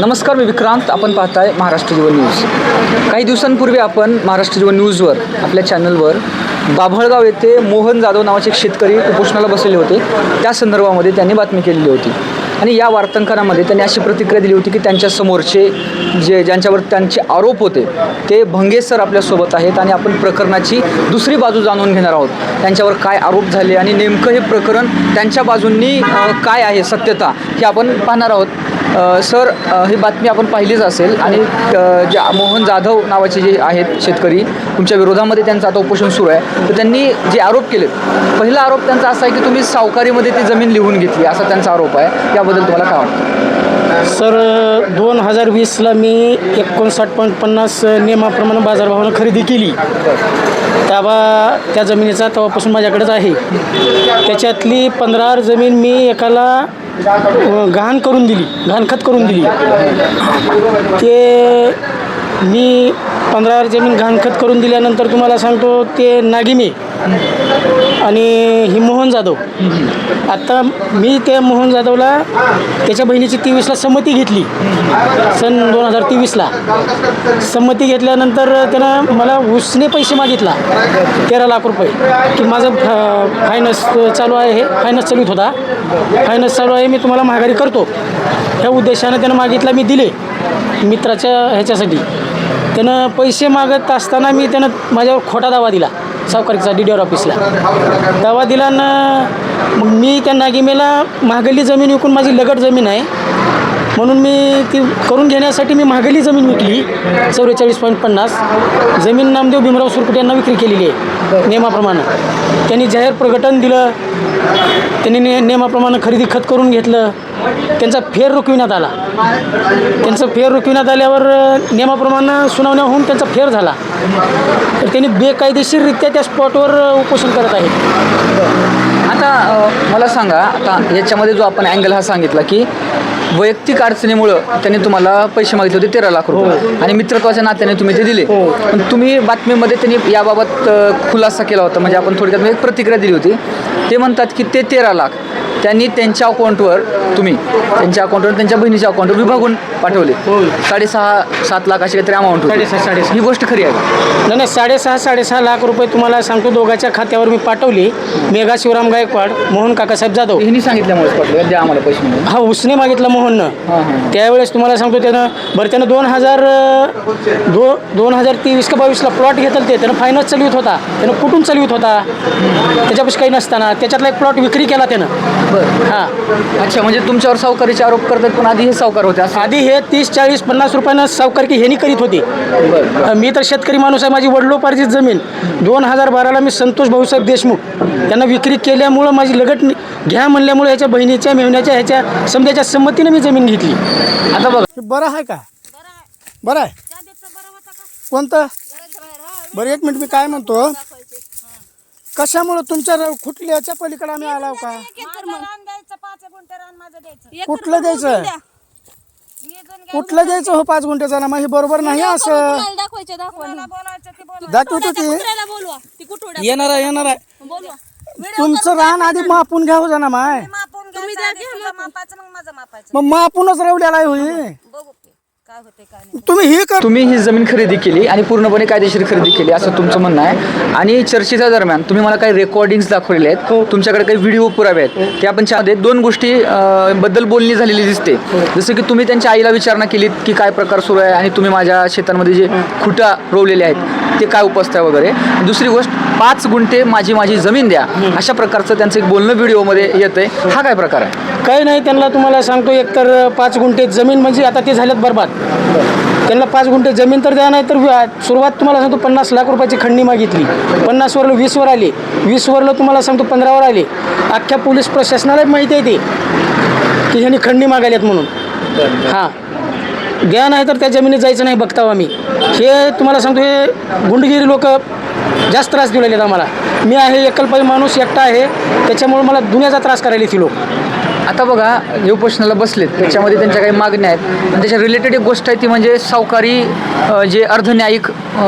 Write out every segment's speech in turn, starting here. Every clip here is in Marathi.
नमस्कार, मी विक्रांत. आपण पाहताय महाराष्ट्र जीवन न्यूज. काही दिवसांपूर्वी आपण महाराष्ट्र जीवन न्यूजवर आपल्या चॅनलवर बाभळगाव येथे मोहन जाधव नावाचे एक शेतकरी उपोषणाला बसलेले होते. त्या संदर्भामध्ये त्यांनी बातमी केलेली होती आणि या वार्तांकनामध्ये त्यांनी अशी प्रतिक्रिया दिली होती की त्यांच्या समोरचे ज्यांच्यावर त्यांचे आरोप होते ते भंगे सर आपल्यासोबत आहेत आणि आपण प्रकरणाची दुसरी बाजू जाणून घेणार आहोत. त्यांच्यावर काय आरोप झाले आणि नेमकं हे प्रकरण त्यांच्या बाजूंनी काय आहे सत्यता हे आपण पाहणार आहोत. सर, ही बातमी आपण पाहिलीच असेल आणि जे मोहन जाधव नावाचे जे आहेत शेतकरी, तुमच्या विरोधामध्ये त्यांचं आता उपोषण सुरू आहे. तर त्यांनी जे आरोप केलेत, पहिला आरोप त्यांचा असा आहे की तुम्ही सावकारीमध्ये ती जमीन लिहून घेतली, असा त्यांचा आरोप आहे. याबद्दल तुम्हाला काय वाटतं? सर, 2020ला मी 59.50 नियमाप्रमाणे बाजारभावानं खरेदी केली. त्या जमिनीचा तेव्हापासून माझ्याकडेच आहे. त्याच्यातली 15 जमीन मी एकाला गहाणखत करून दिली. ते मी 15 जमीन गहाणखत करून दिल्यानंतर तुम्हाला सांगतो, ते नागिमे आणि ही मोहन जाधव. आत्ता मी त्या मोहन जाधवला त्याच्या बहिणीची 23ला संमती घेतली. सन 2023ला संमती घेतल्यानंतर त्यानं मला उसने पैसे मागितला 13 लाख रुपये, की माझं फायनान्स चालू आहे, हे फायनान्स चालू होता, फायनान्स चालू आहे, मी तुम्हाला महागारी करतो, ह्या उद्देशानं त्यानं मागितला. मी दिले मित्राच्या ह्याच्यासाठी. त्यानं पैसे मागत असताना त्यानं माझ्यावर खोटा दावा दिला सावकारीचा DDR ऑफिसला. दावा दिला ना, मग मी त्या नागिमेला महागली जमीन विकून, माझी लगट जमीन आहे म्हणून मी ती करून घेण्यासाठी मी महागली जमीन विकली 44.50. जमीन नामदेव भीमराव सुरकुटे यांना विक्री केलेली आहे नियमाप्रमाणे. त्यांनी जाहीर प्रकटन दिलं, त्यांनी नियमाप्रमाणे खरेदी खत करून घेतलं. त्यांचा फेर रोखविण्यात आला. त्यांचं फेर रोखविण्यात आल्यावर नियमाप्रमाणे सुनावण्या होऊन त्यांचा फेर झाला. तर त्यांनी बेकायदेशीररित्या त्या स्पॉटवर उपोषण करत आहेत. आता मला सांगा, आता याच्यामध्ये जो आपण अँगल हा सांगितला की वैयक्तिक अडचणीमुळं त्यांनी तुम्हाला पैसे मागितले होते 13 लाख रुपये आणि मित्रत्वाच्या नात्याने तुम्ही ते दिले. पण तुम्ही बातमीमध्ये त्यांनी याबाबत खुलासा केला होता, म्हणजे आपण थोडक्यात एक प्रतिक्रिया दिली होती. ते म्हणतात की ते 13 लाख त्यांनी त्यांच्या अकाउंटवर, तुम्ही त्यांच्या अकाउंटवर त्यांच्या बहिणीच्या अकाउंटवर विभागून पाठवले. 6.5-7 लाख अशी काहीतरी अमाऊंट होती. 6.5 ही गोष्ट खरी आहे का? नाही, 6.5 लाख रुपये तुम्हाला सांगतो दोघांच्या खात्यावर मी पाठवली. मेघा शिवराम गायकवाड, मोहन काकासाहेब जाधव. हिनी सांगितल्यामुळेच पाठवले द्या आम्हाला पैसे म्हणून. हा, उसने मागितला मोहननं. त्यावेळेस तुम्हाला सांगतो त्यानं 2023 का 22ला प्लॉट घेतलं. त्यानं फायनान्स चालवित होता, त्यानं कुठून चालवित होता, त्याच्यापाशी काही नसताना त्याच्यातला एक प्लॉट विक्री केला त्यानं. बरं, हां. अच्छा, म्हणजे तुमच्यावर सावकारीचे आरोप करतात, पण आधी हे सावकार होते असं? आधी हे 30, 40, 50 रुपयानं सावकारकी ह्यांनी करीत होते. मी तर शेतकरी माणूस आहे. माझी वडिलोपार्जित जमीन 2012ला मी संतोष भाऊसाहेब देशमुख त्यांना विक्री केल्यामुळं, माझी लगट घ्या म्हणल्यामुळे ह्याच्या बहिणीच्या मेहण्याच्या ह्याच्या समजाच्या संमतीने मी जमीन घेतली. आता बघा, बरं आहे का? बरं आहे. कोणतं? बरं, एक मिनिट, मी काय म्हणतो, कशामुळे तुमच्या कुठल्याच्या पलीकडे आम्ही आलाव का? कुठलं द्यायचं? कुठलं द्यायचं हो 5 गुंठे ना? मग हे बरोबर नाही. असं दाखवतो की येणार आहे. तुमचं रान आधी मापून घ्यावं जा ना. माय मग मापूनच रवल्याला होई. तुम्ही ही जमीन खरेदी केली आणि पूर्णपणे कायदेशीर खरेदी केली असं तुमचं म्हणणं आहे. आणि चर्चेच्या दरम्यान तुम्ही मला काही रेकॉर्डिंग्स दाखवलेले आहेत, तुमच्याकडे काही व्हिडिओ पुरावे आहेत. ते आपण त्यामध्ये 2 गोष्टी बद्दल बोलणी झालेली दिसते. जसं की तुम्ही त्यांच्या आईला विचारणा केलीत की काय प्रकार सुरू आहे आणि तुम्ही माझ्या शेतांमध्ये जे खुटा रोवलेले आहेत ते काय उपसताय वगैरे. दुसरी गोष्ट, 5 गुंठे माझी जमीन द्या, अशा प्रकारचं त्यांचं एक बोलणं व्हिडिओमध्ये येतंय. हा काय प्रकार आहे? काही नाही. त्यांना तुम्हाला सांगतो, एकतर 5 गुंठे जमीन म्हणजे आता ते झाल्यात बरबाद. त्यांना 5 गुंठे जमीन तर द्या, नाही तर सुरुवात तुम्हाला सांगतो 50 लाख रुपयाची खंडणी मागितली. 50वरलं 20वर आले, 20वरलं तुम्हाला सांगतो 15वर आले. अख्ख्या पोलीस प्रशासनाला माहिती आहे ते की ह्यांनी खंडणी मागायल्यात म्हणून. हां, द्या, नाही तर त्या जमिनीत जायचं नाही बघताव आम्ही. हे तुम्हाला सांगतो, हे गुंडगिरी लोक जास्त त्रास देऊ लागलेत आम्हाला. मी आहे एकलपाई माणूस, एकटा आहे, त्याच्यामुळे मला दुनियाचा त्रास करायला ती लोक. आता बघा हे उपोषणाला बसलेत, त्याच्यामध्ये त्यांच्या काही मागण्या आहेत आणि त्याच्या रिलेटेड एक गोष्ट आहे ती म्हणजे सावकारी जे अर्धन्यायिक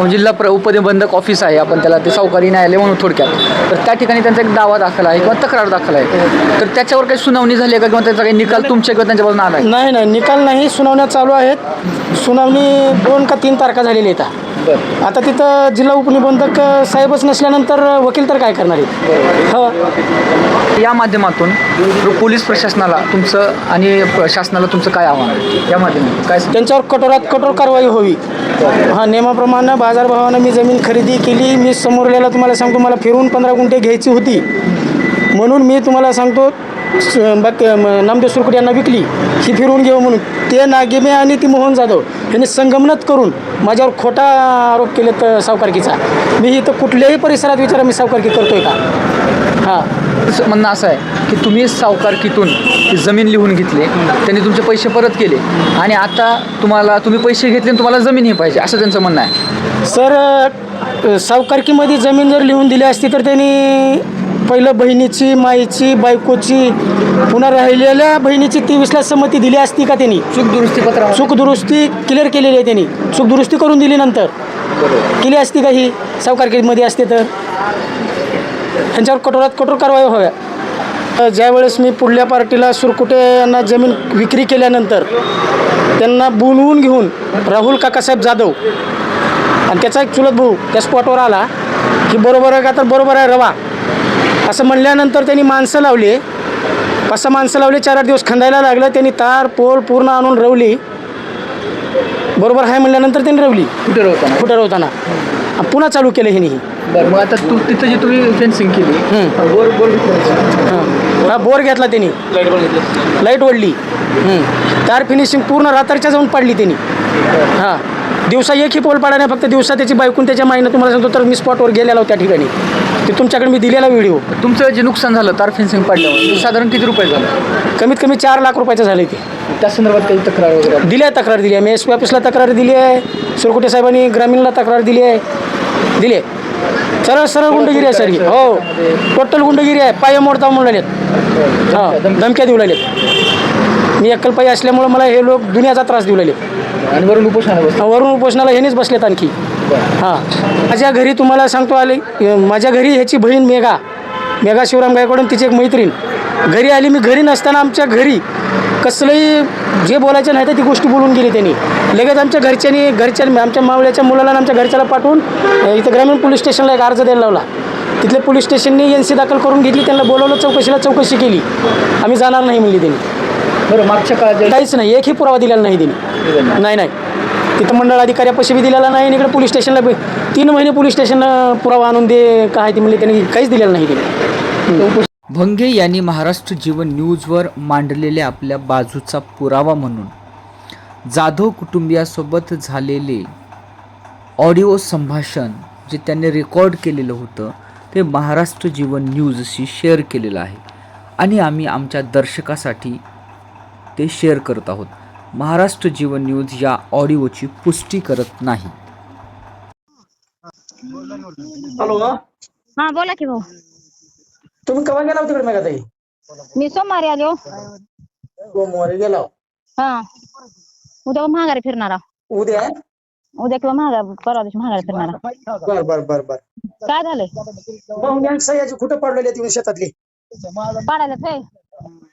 जिल्हा उपनिबंधक ऑफिस आहे, आपण त्याला ते सावकारी न्यायालय म्हणून थोडक्यात, तर त्या ठिकाणी त्यांचा एक दावा दाखल आहे किंवा तक्रार दाखल आहे, तर त्याच्यावर काही सुनावणी झाली आहे का किंवा त्याचा काही निकाल तुमच्या किंवा त्यांच्या बाजूने आला आहे? नाही नाही, निकाल नाही, सुनावण्या चालू आहेत. सुनावणी 2 का 3 तारखा झालेली आहेत. बरं. आता तिथं जिल्हा उपनिबंधक साहेबच नसल्यानंतर वकील तर काय करणार आहेत? हो. या माध्यमातून पोलीस प्रशासनाला तुमचं आणि शासनाला तुमचं काय आव्हान आहे या माध्यमातून काय सांगता? त्यांच्यावर कठोरात कठोर कारवाई व्हावी. हा, नियमाप्रमाणे बाजारभावानं मी जमीन खरेदी केली. मी समोरल्याला तुम्हाला सांगतो, मला फिरून 15 गुंठे घ्यायची होती म्हणून मी तुम्हाला सांगतो नामदेव सुरकुटे यांना विकली ही फिरवून घेऊ म्हणून. ते नागिमे आणि ती मोहन जाधव यांनी संगमनत करून माझ्यावर खोटा आरोप केलेत सावकारकीचा. मी इथं कुठल्याही परिसरात विचारा मी सावकारकी करतोय का? हां, म्हणणं असं आहे की तुम्ही सावकारकीतून ती जमीन लिहून घेतली, त्यांनी तुमचे पैसे परत केले आणि आता तुम्ही पैसे घेतले आणि तुम्हाला जमीन ही पाहिजे असं त्यांचं म्हणणं आहे. सर, सावकारकीमध्ये जमीन जर लिहून दिली असती तर त्यांनी पहिलं बहिणीची, माईची, बायकोची, पुन्हा राहिलेल्या बहिणीची 23ला संमती दिली असती का? त्यांनी चूक दुरुस्ती क्लिअर केलेली आहे. त्यांनी चूक दुरुस्ती करून दिली नंतर केली असती का? ही सावकारकीमध्ये असते तर त्यांच्यावर कठोरात कठोर कारवाई व्हाव्या. ज्यावेळेस मी पुढल्या पार्टीला सुरकुटे यांना जमीन विक्री केल्यानंतर त्यांना बोलवून घेऊन राहुल काकासाहेब जाधव आणि त्याचा एक चुलत भाऊ त्या स्पॉटवर आला की बरोबर आहे का? तर बरोबर आहे रवा असं म्हणल्यानंतर त्यांनी माणसं लावली, 5-6 माणसं लावली. 4-8 दिवस खंदायला लागलं. त्यांनी तार पोल पूर्ण आणून रवली. बरोबर आहे म्हणल्यानंतर त्यांनी रवली कुठं रवताना पुन्हा चालू केलं हे नाही. बरं, मग आता तिथं जी तुम्ही फेन्सिंग केली, हा, बोर घेतला त्यांनी, लाईट ओढली, तार फिनिशिंग पूर्ण रात्रीच्या जाऊन पाडली त्यांनी. हां, दिवसा एकही पोल पाडा नाही, फक्त दिवसा त्याची बायकून त्याच्या माईनं तुम्हाला सांगतो. तर मी स्पॉटवर गेलेलो त्या ठिकाणी, ते तुमच्याकडे मी दिलेला व्हिडिओ. तुमचं जे नुकसान झालं तार फेन्सिंग पाडल्यावर साधारण किती रुपये झालं? कमीत कमी 4 लाख रुपयाचं झालं ते. त्या संदर्भात काही तक्रार वगैरे दिली आहे? तक्रार दिली आहे. मी एस पी ऑफिसला तक्रार दिली आहे, सुरकुटे साहेबांनी ग्रामीणला तक्रार दिली आहे. सरळ गुंडगिरी आहे सर ही. हो, टोटल गुंडगिरी आहे. पाय मोडता म्हणून राहिलेत. हां, धमक्या देऊ लागलेत. मी अक्कलपाई असल्यामुळं मला हे लोक दुनियाचा त्रास देऊ लागले आणि वरून उपोषणाला ह्यानेच बसलेत आणखी. हां, माझ्या घरी तुम्हाला सांगतो माझ्या घरी ह्याची बहीण मेघा शिवराम गायकवाड, तिची एक मैत्रीण घरी आली. मी घरी नसताना आमच्या घरी कसलंही जे बोलायचं नाही तर ती गोष्टी बोलून गेली त्यांनी. लगेच आमच्या घरच्यांनी आमच्या मावळ्याच्या मुलाला आणि आमच्या घरच्याला पाठवून इथं ग्रामीण पोलीस स्टेशनला एक अर्ज द्यायला लावला. तिथले पोलीस स्टेशनने NC दाखल करून घेतली. त्यांना बोलवलं, चौकशी केली. आम्ही जाणार नाही म्हणली त्यांनी. बरं, मागच्या काळात काहीच नाही, एकही पुरावा दिलेला नाही त्यांनी. नाही, तिथं मंडळ अधिकाऱ्यापाशी बी दिलेला नाही आणि इकडे पोलीस स्टेशनला 3 महिने पोलीस स्टेशनला पुरावा आणून दे काय ते म्हणले, त्यांनी काहीच दिलेलं नाही त्यांनी. भंगे यांनी महाराष्ट्र जीवन न्यूजवर मांडलेल्या आपल्या बाजूचा पुरावा म्हणून जाधव कुटुंबियासोबत झालेले ऑडिओ संभाषण जे त्यांनी रेकॉर्ड केलेलं होतं ते महाराष्ट्र जीवन न्यूजशी शेअर केलेलं आहे आणि आम्ही आमच्या दर्शकासाठी ते शेअर करत आहोत. महाराष्ट्र जीवन न्यूज या ऑडिओची पुष्टी करत नाही. हॅलो, हा बोला की भाऊ. तुम्ही केव्हा गेला तिकडे मेघा ताई? मी सोमवारी आलो. सोमवारी गेला. हा, उद्या महागारी फिरणारा. उद्या किंवा परवा दिवशी महागारी फिरणारा. बर. काय झालंय? सह्याची कुठं पडलेली तुम्ही शेतातली पाडायला ते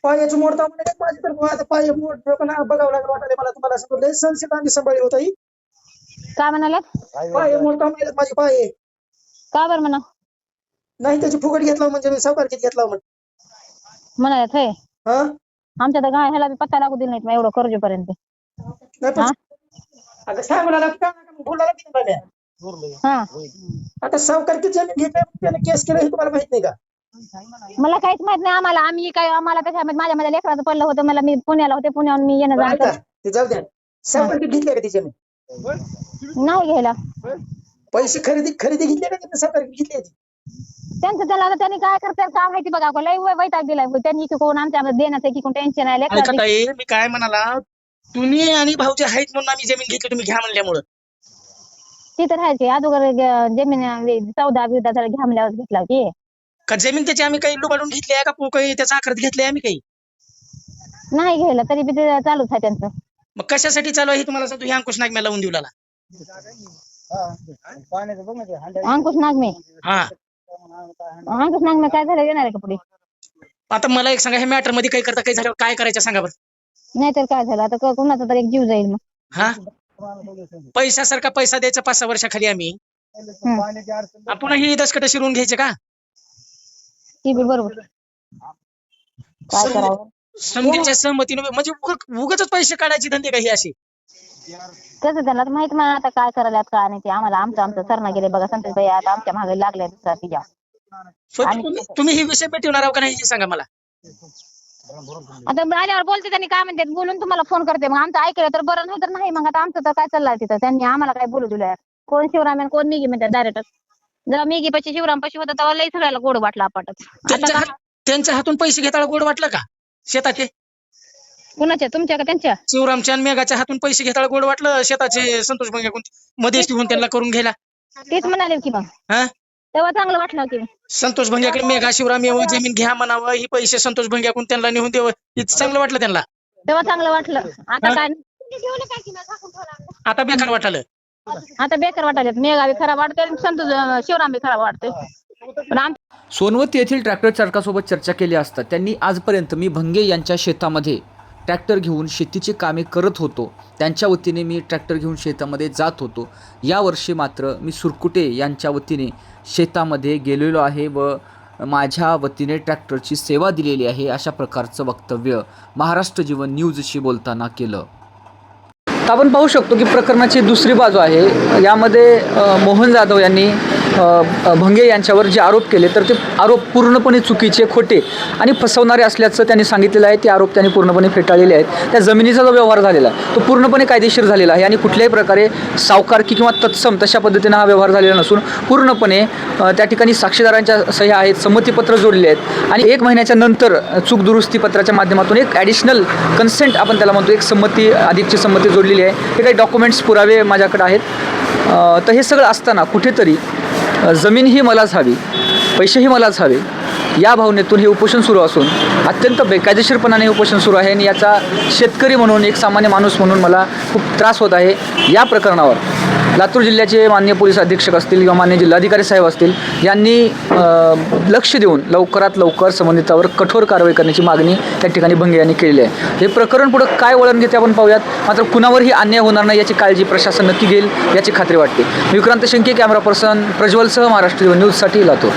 पायाची मोडता म्हणजे माझी तर आता पाय मोड बघावं लागलं वाटायला मला. तुम्हाला सांगितलं सनसेट आम्ही सांभाळली होता. काय म्हणाले? पाय मोडता माझी पाय का बरं म्हणा? नाही, त्याची फुकट घेतला म्हणजे मी सावकारकीत घेतला म्हणाले ते. हा, आमच्या तर गाय ह्याला बी पत्ता लागू दिला नाही एवढं कर्जपर्यंत. आता काय म्हणाला बोलायला किती झाल्या? हा, आता सावकारकीत जमीन घेतल्या त्याने केस केलं हे तुम्हाला माहित नाही का? मला काहीच माहित नाही. आम्हाला त्याच्यामध्ये माझ्या लेकराचं पडलं होतं. मी पुण्याला होते, पुण्याहून मी येणं जाणं ते जाऊ द्या. सावकारकीत घेतल्या का ती जमीन? नाही घ्यायला. पैसे खरेदी घेतले का त्यांनी? सावकारकीत घेतली? त्याला त्यांनी काय करतात काय माहिती बघा. लय वैताग दिलाय त्यांनी की कोण आमच्या देण्याचं की कोण टेन्शन आहे. मी काय म्हणाला, तुम्ही आणि भाऊजी आहेत म्हणून आम्ही जमीन घेतली, तुम्ही घ्या म्हणल्यामुळं. ती तर राहायची अगोदर जमीन 14-20 घ्या म्हणल्यावर घेतला होती का जमीन त्याची आम्ही काही लुबाडून घेतली आहे का? काही त्याचा आकार घेतलाय आम्ही काही? नाही घ्यायला तरी बी ते चालूच आहे त्यांचं. मग कशासाठी चालू आहे हे तुम्हाला सांगतो, हे अंकुश नागमे लावून देऊ लागला. अंकुश नागमे हा अंकुश नागमे काय झालं येणार आहे का पुढे? आता मला एक सांगा, हे मॅटर मध्ये काही करता काही झाल्यावर काय करायचं सांगा बरं. नाहीतर काय झालं आता कुणाचा तर एक जीव जाईल मग. हा पैशासारखा पैसा द्यायचा 5-6 वर्षाखाली आम्ही, आपण ही दसकट शिरून घ्यायचे का? ती बी बरोबर काय करावं. समजेच्या सहमतीने म्हणजे उगाच पैसे काढायची धंदे का ही अशी? कसं त्याला तर माहित मला आता काय करायला काय नाही ते आम्हाला आमचं सरणा गेले बघा संतोष भाई आता आमच्या मागे लागले तिच्या. तुम्ही ही विषय पेटवणार आहो का नाही हे सांगा मला. आता आल्यावर बोलते त्यांनी काय म्हणते बोलून तुम्हाला फोन करते मग आमचं ऐकलं तर बरं नाही तर नाही. मग आता आमचं तर काय चाललंय तिथं त्यांनी आम्हाला काय बोलू दिलं कोण शिवराम कोण मिगी म्हणतात डायरेक्ट. जेव्हा मिगी पशी शिवराम पशी होता तेव्हा लई सगळ्याला गोड वाटला आपटच. त्यांच्या हातून पैसे घेताना गोड वाटलं का शेताचे? कुणाच्या तुमच्या का त्यांच्या? शिवरामच्या आणि मेघाच्या हातून पैसे घेताना गोड वाटलं शेताचे संतोष भंग्याकडून मध्येच ठेवून त्यांना करून घ्यायला? तेच म्हणाले की मग हा तेव्हा चांगलं वाटलं की संतोष भंग्याकडे मेघा शिवराम यावं जमीन घ्या म्हणावं ही पैसे संतोष भंग्याकडून त्यांना नेऊन द्यावं हे चांगलं वाटलं त्यांना? तेव्हा चांगलं वाटलं. आता काय आता बेकार वाटलं. आता बेकार वाटायला मेघा बी खराब वाटते संतोष शिवराम बी खराब वाटते. पण सोनवत येथील ट्रॅक्टर चालकासोबत चर्चा केली असता त्यांनी आजपर्यंत मी भंगे यांच्या शेतामध्ये ट्रॅक्टर घेऊन शेतीची कामे करत होतो, त्यांच्या वतीने मी ट्रॅक्टर घेऊन शेतामध्ये जात होतो. यावर्षी मात्र मी सुरकुटे यांच्या वतीने शेतामध्ये गेलेलो आहे व माझ्या वतीने ट्रॅक्टरची सेवा दिलेली आहे, अशा प्रकारचं वक्तव्य महाराष्ट्र जीवन न्यूजशी बोलताना केलं. आपण पाहू शकतो की प्रकरणाची दुसरी बाजू आहे. यामध्ये मोहन जाधव यांनी भंगे यांच्यावर जे आरोप केले तर ते आरोप पूर्णपणे चुकीचे, खोटे आणि फसवणारे असल्याचं त्यांनी सांगितलेलं आहे. ते आरोप त्यांनी पूर्णपणे फेटाळलेले आहेत. त्या जमिनीचा जो व्यवहार झालेला आहे तो पूर्णपणे कायदेशीर झालेला आहे आणि कुठल्याही प्रकारे सावकारकी किंवा तत्सम तशा पद्धतीनं हा व्यवहार झालेला नसून पूर्णपणे त्या ठिकाणी साक्षीदारांच्या सह्या आहेत, संमतीपत्र जोडले आहेत आणि 1 महिन्याच्या नंतर चूक दुरुस्ती पत्राच्या माध्यमातून एक ॲडिशनल कन्सेंट आपण त्याला म्हणतो, एक संमती अधिकची संमती जोडलेली आहे. हे काही डॉक्युमेंट्स पुरावे माझ्याकडे आहेत. तर हे सगळं असताना कुठेतरी जमीन ही मलाच हवी, पैसेही मलाच हवे या भावनेतून हे उपोषण सुरू असून अत्यंत बेकायदेशीरपणाने हे उपोषण सुरू आहे आणि याचा शेतकरी म्हणून, एक सामान्य माणूस म्हणून मला खूप त्रास होत आहे. या प्रकरणावर लातूर जिल्ह्याचे माननीय पोलीस अधीक्षक असतील किंवा माननीय जिल्हाधिकारी साहेब असतील यांनी लक्ष देऊन लवकरात लवकर संबंधितावर कठोर कारवाई करण्याची मागणी त्या ठिकाणी भंगे यांनी केलेली आहे. हे प्रकरण पुढं काय वळण घेते आपण पाहूयात. मात्र कुणावरही अन्याय होणार नाही याची काळजी प्रशासन नक्की घेईल याची खात्री वाटते. विक्रांत शेंके, कॅमेरा पर्सन प्रज्वलसह महाराष्ट्र न्यूजसाठी लातूर.